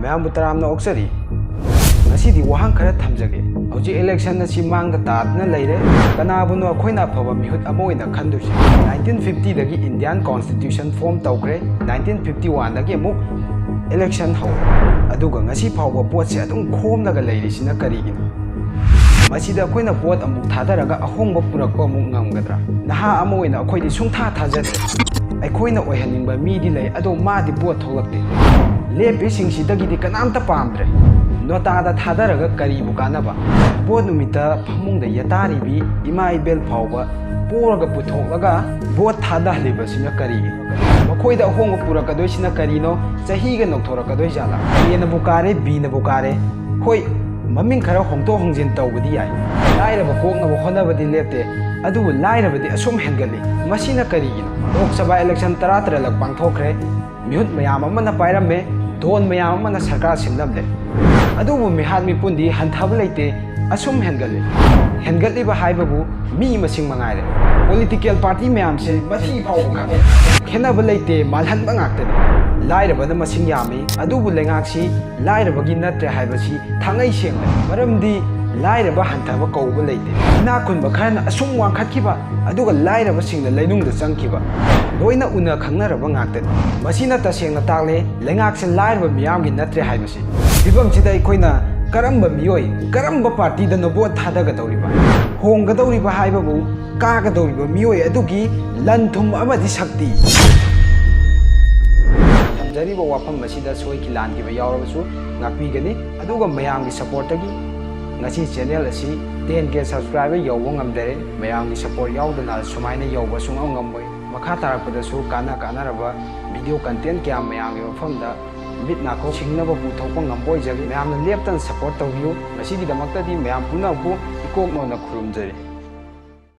Ma'am तरामना ओक्सरी ngasi wahang khara thamjage hauji election na si mang da tatna leire kanabuno akoina phaba mihut amoina khanduse 1950 dagi Indian Constitution form tawkre 1951 dagi mu election ho aduga ngasi phawba pot se adum khomnaga leirisina karigino masida akoina pot amuk thadaraga ahongba purakpa mu ngamgadra naha amoina akoidi sungtha thajadre aikoina oihaningba midi lei ado madi pot tholakte lepe singsidagi di kanamta pamdre Notada Tadaraga Karibu Kanaba, Bodumita, Pamung the Yatari bi, Ima Bel Power, Poraga Putoga, Bot Tada Libasina Kari, Makoida Home Purakadosina Carino, Sahiga Noctora Kadojala, Yena Bucare, Bina Bucare, Hoi, Mamin Kara Honto Hongzin Tawadi, Light of a Pong of Honda de Lete, Adu Light of the Asum Hengali, Masina Carino, Oksaba election Taratra like Pantokre, Mute Mayamana Pirame, Don Mayamana Saka Simdamde. Adubu mihadmi pundi hantabalaite asum hengali hengali ba haibabu mi masing mangaire political party mayam se mathi phawga khenabalaite malhan bangakte lairaba na masing yami adubu lengaksi lairaba gi natre haibasi thangai sengla maramdi lairaba hantaba kawba leite na kunba khana asum wangkhatkiba aduga lairaba singna leinung da changkiba loina una khangnaraba ngakte masina tasengna takle lengakse lairaba miyam gi natre haibasi Dibam Chida Koina, Karamba Mioi, Karamba Party the Nobo Tadagadoriba, Hongadoriba Haibabu, Kagadoriba Mioi Aduki, Lantum Amadi Sakti. Jariba Wapam Masida Soiki Land give a Yawasu, Napigani, Aduga Mayami supportagi, Nasi channel as 10K subscriber Yawangam Dere, Mayami support Yaudana, Sumana Yawasungamboi, Makata Padasu, Kana Kanaraba, video content Kam Mayami from the Bitna ko singnaba puthokpa ngamboi jagi mayamna leptan support tawbiu masigi damakta di mayam puna bu ikok no na khurumjari